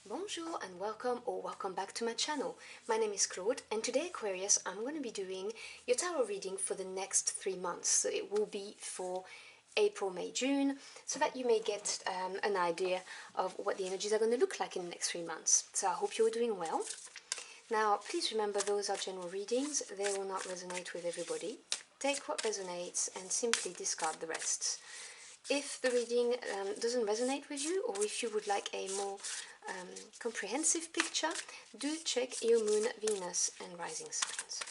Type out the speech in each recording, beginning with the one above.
Bonjour and welcome back to my channel. My name is Claude and today, Aquarius, I'm going to be doing your tarot reading for the next 3 months. So it will be for April, May, June, so that you may get an idea of what the energies are going to look like in the next 3 months. So I hope you're doing well. Now, please remember those are general readings. They will not resonate with everybody. Take what resonates and simply discard the rest. If the reading doesn't resonate with you, or if you would like a more comprehensive picture, do check your moon, Venus and rising signs.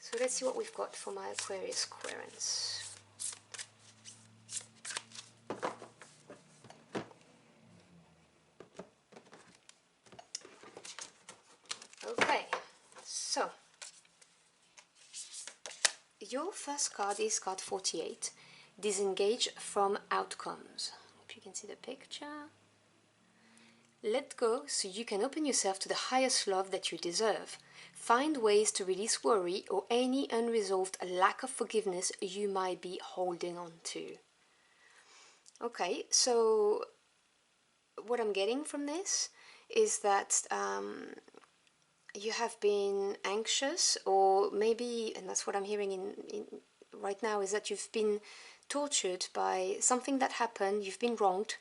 So let's see what we've got for my Aquarius Aquarians. Okay, so your first card is card 48, Disengage from Outcomes. Hope you can see the picture. Let go so you can open yourself to the highest love that you deserve. Find ways to release worry or any unresolved lack of forgiveness you might be holding on to. Okay, so what I'm getting from this is that you have been anxious, or maybe, and that's what I'm hearing in right now, is that you've been tortured by something that happened, you've been wronged,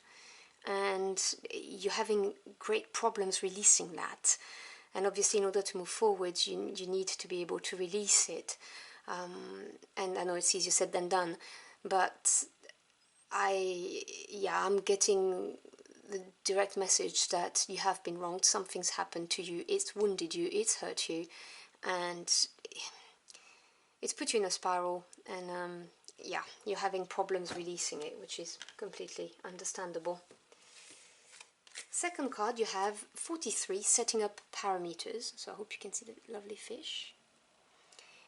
and you're having great problems releasing that. And obviously in order to move forward you need to be able to release it. And I know it's easier said than done, but I'm getting the direct message that you have been wronged, something's happened to you, it's wounded you, it's hurt you, and it's put you in a spiral, and you're having problems releasing it, which is completely understandable. Second card, you have 43, setting up parameters. So I hope you can see the lovely fish.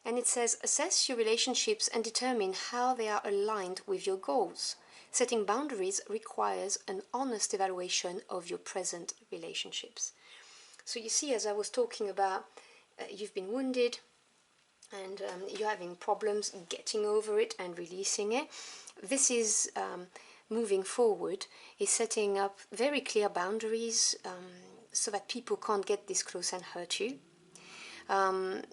And it says, assess your relationships and determine how they are aligned with your goals. Setting boundaries requires an honest evaluation of your present relationships. So you see, as I was talking about, you've been wounded and you're having problems getting over it and releasing it. This is moving forward, is setting up very clear boundaries so that people can't get this close and hurt you.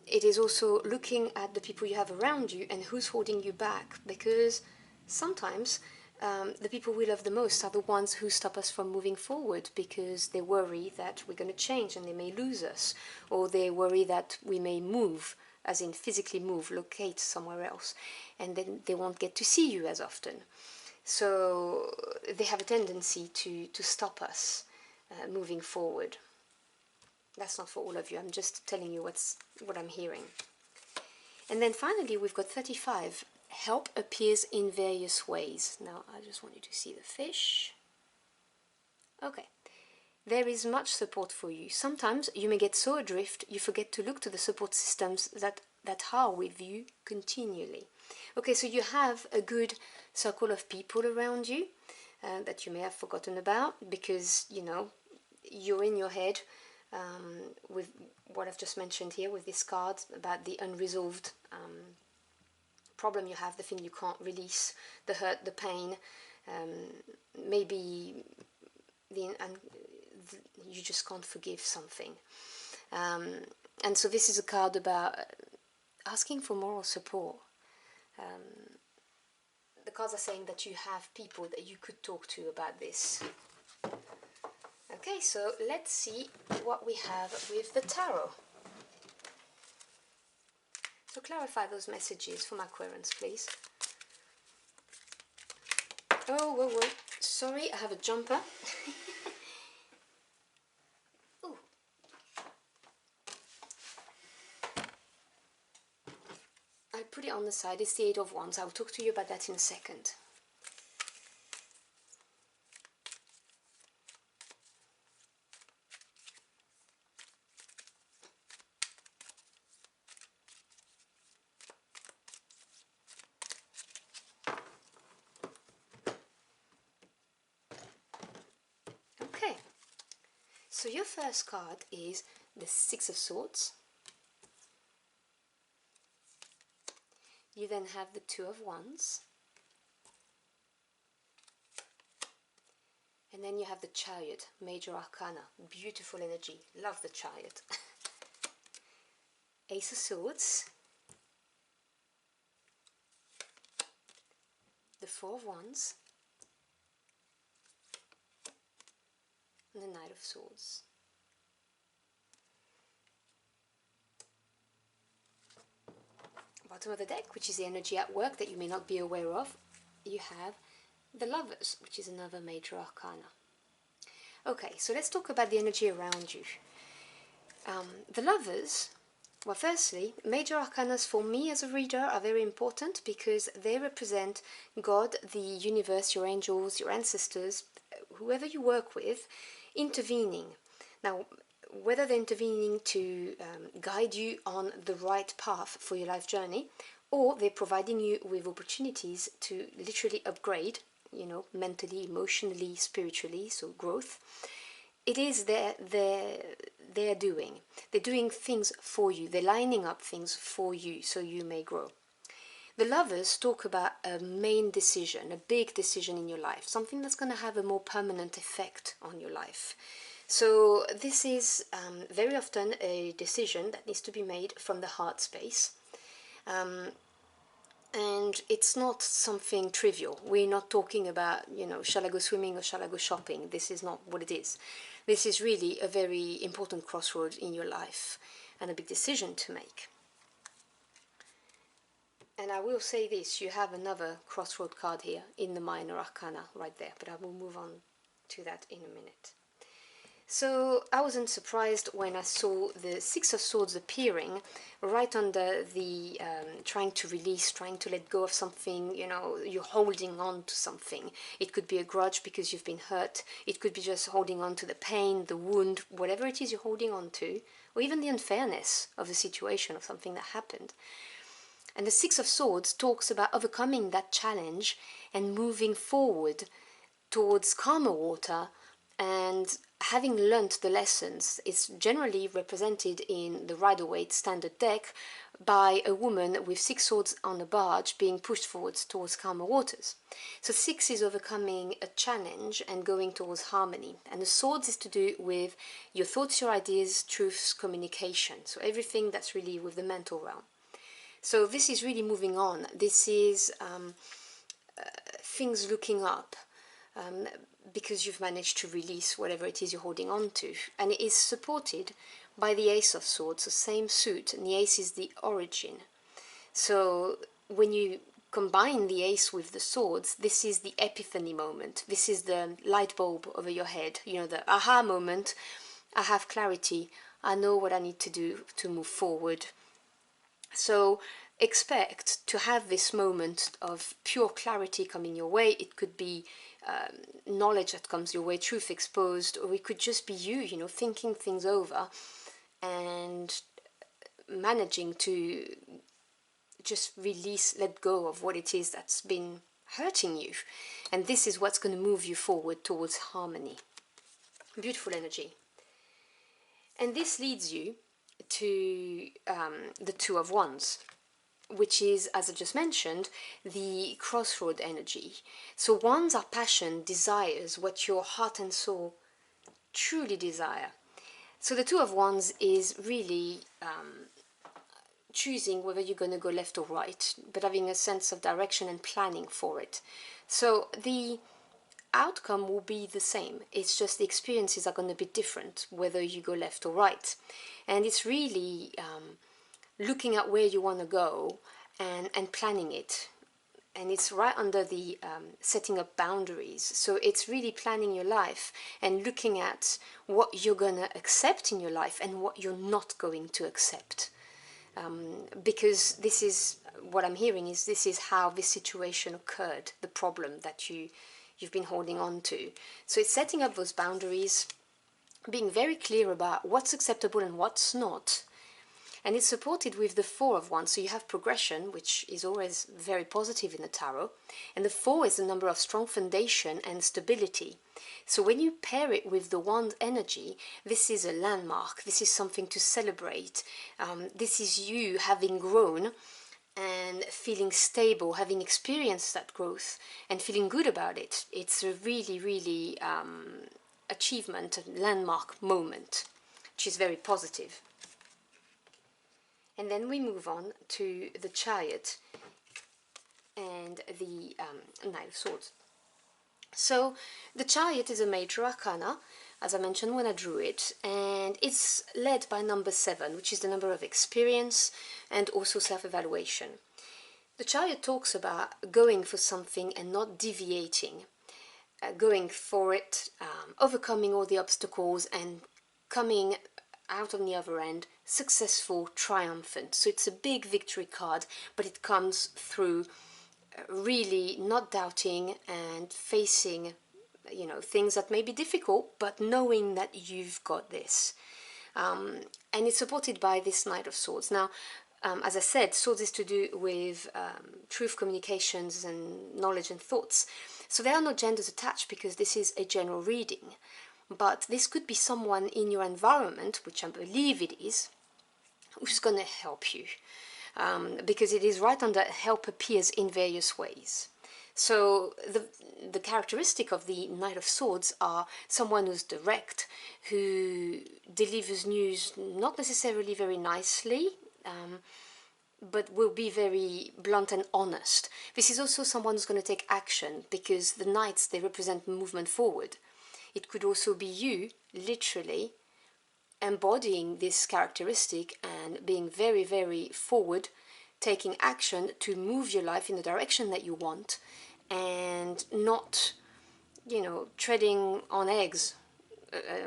It is also looking at the people you have around you and who's holding you back, because sometimes the people we love the most are the ones who stop us from moving forward, because they worry that we're going to change and they may lose us, or they worry that we may move, as in physically move, locate somewhere else, and then they won't get to see you as often. So they have a tendency to stop us moving forward. That's not for all of you, I'm just telling you what I'm hearing. And then finally we've got 35, help appears in various ways. Now I just want you to see the fish. Okay, there is much support for you. Sometimes you may get so adrift you forget to look to the support systems that are with you continually. Okay, so you have a good circle of people around you that you may have forgotten about, because you're in your head with what I've just mentioned here with this card about the unresolved problem you have, the thing you can't release, the hurt, the pain, maybe you just can't forgive something. And so this is a card about asking for moral support. The cards are saying that you have people that you could talk to about this. Okay, so let's see what we have with the tarot. So clarify those messages for my Aquarians, please. Oh, whoa, sorry, I have a jumper. Ooh. I'll put it on the side. It's the Eight of Wands. I'll talk to you about that in a second. Okay, so your first card is the Six of Swords. You then have the Two of Wands. And then you have the Chariot, Major Arcana, beautiful energy, love the Chariot. Ace of Swords, the Four of Wands, and the Knight of Swords. Bottom of the deck, which is the energy at work that you may not be aware of, you have the Lovers, which is another Major Arcana. Okay, so let's talk about the energy around you. The Lovers, well, firstly, Major Arcanas for me as a reader are very important because they represent God, the universe, your angels, your ancestors, whoever you work with, intervening. Now, whether they're intervening to guide you on the right path for your life journey, or they're providing you with opportunities to literally upgrade, you know, mentally, emotionally, spiritually, so growth. It is they're doing. They're doing things for you. They're lining up things for you so you may grow. The Lovers talk about a main decision, a big decision in your life, something that's going to have a more permanent effect on your life. So this is very often a decision that needs to be made from the heart space. And it's not something trivial. We're not talking about, you know, shall I go swimming or shall I go shopping? This is not what it is. This is really a very important crossroad in your life and a big decision to make. And I will say this, you have another crossroad card here in the Minor Arcana right there, but I will move on to that in a minute. So I wasn't surprised when I saw the Six of Swords appearing right under the trying to release, trying to let go of something, you know, you're holding on to something. It could be a grudge because you've been hurt, it could be just holding on to the pain, the wound, whatever it is you're holding on to, or even the unfairness of a situation or something that happened. And the Six of Swords talks about overcoming that challenge and moving forward towards calmer water, and having learnt the lessons. Is generally represented in the Rider-Waite standard deck by a woman with 6 swords on a barge being pushed forwards towards calmer waters. So 6 is overcoming a challenge and going towards harmony, and the swords is to do with your thoughts, your ideas, truths, communication, so everything that's really with the mental realm. So this is really moving on. This is things looking up, because you've managed to release whatever it is you're holding on to. And it is supported by the Ace of Swords, the same suit, and the Ace is the origin. So when you combine the Ace with the Swords, this is the epiphany moment. This is the light bulb over your head, you know, the aha moment. I have clarity. I know what I need to do to move forward. So expect to have this moment of pure clarity coming your way. It could be knowledge that comes your way, truth exposed, or it could just be you, you know, thinking things over and managing to just release, let go of what it is that's been hurting you. And this is what's going to move you forward towards harmony. Beautiful energy. And this leads you to the Two of Wands, which is, as I just mentioned, the crossroad energy. So wands are passion, desires, what your heart and soul truly desire. So the Two of Wands is really choosing whether you're going to go left or right, but having a sense of direction and planning for it. So the outcome will be the same. It's just the experiences are going to be different, whether you go left or right. And it's really looking at where you want to go and planning it. And it's right under the setting up boundaries. So it's really planning your life and looking at what you're going to accept in your life and what you're not going to accept. Because this is, what I'm hearing is, this is how this situation occurred, the problem that you've been holding on to. So it's setting up those boundaries, being very clear about what's acceptable and what's not. And it's supported with the Four of Wands. So you have progression, which is always very positive in the tarot. And the 4 is the number of strong foundation and stability. So when you pair it with the Wand energy, this is a landmark. This is something to celebrate. This is you having grown and feeling stable, having experienced that growth and feeling good about it. It's a really, really achievement, a landmark moment, which is very positive. And then we move on to the Chariot and the Knight of Swords. So the Chariot is a major arcana, as I mentioned when I drew it, and it's led by number 7, which is the number of experience and also self-evaluation. The Chariot talks about going for something and not deviating, going for it, overcoming all the obstacles and coming out on the other end successful, triumphant. So it's a big victory card, but it comes through really not doubting and facing, you know, things that may be difficult, but knowing that you've got this. And it's supported by this Knight of Swords. Now, as I said, swords is to do with truth, communications and knowledge and thoughts. So there are no genders attached because this is a general reading. But this could be someone in your environment, which I believe it is, who's going to help you. Because it is right under help appears in various ways. So the characteristic of the Knight of Swords are someone who's direct, who delivers news not necessarily very nicely, but will be very blunt and honest. This is also someone who's going to take action, because the knights, they represent movement forward. It could also be you, literally, embodying this characteristic and being very, very forward, taking action to move your life in the direction that you want, and not, you know, treading on eggs,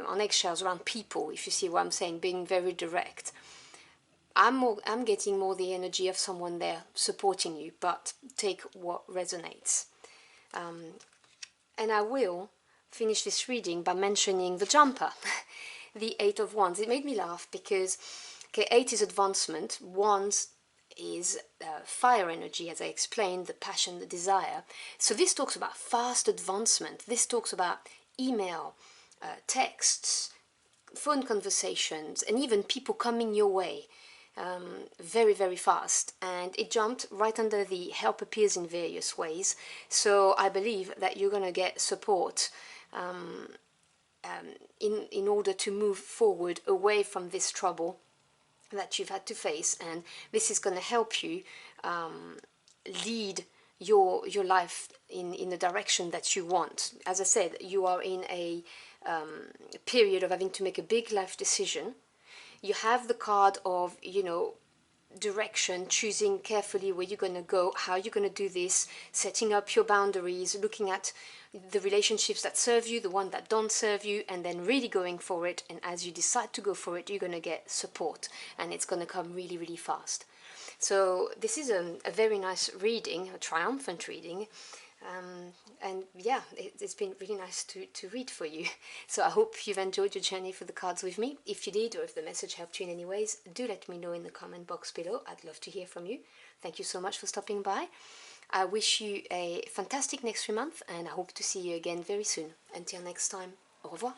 on eggshells around people, if you see what I'm saying, being very direct. I'm getting more the energy of someone there supporting you, but take what resonates. And I will finish this reading by mentioning the jumper, the 8 of Wands. It made me laugh because, okay, 8 is advancement, Wands is fire energy, as I explained, the passion, the desire. So this talks about fast advancement. This talks about email, texts, phone conversations, and even people coming your way very, very fast. And it jumped right under the help appears in various ways. So I believe that you're going to get support in order to move forward away from this trouble that you've had to face, and this is going to help you lead your life in the direction that you want. As I said, you are in a period of having to make a big life decision. You have the card of, you know, direction, choosing carefully where you're going to go, how you're going to do this, setting up your boundaries, looking at the relationships that serve you, the one that don't serve you, and then really going for it. And as you decide to go for it, you're going to get support, and it's going to come really, really fast. So this is a very nice reading, a triumphant reading. And yeah, it's been really nice to read for you. So I hope you've enjoyed your journey for the cards with me. If you did, or if the message helped you in any ways, do let me know in the comment box below. I'd love to hear from you. Thank you so much for stopping by. I wish you a fantastic next 3 months, and I hope to see you again very soon. Until next time, au revoir.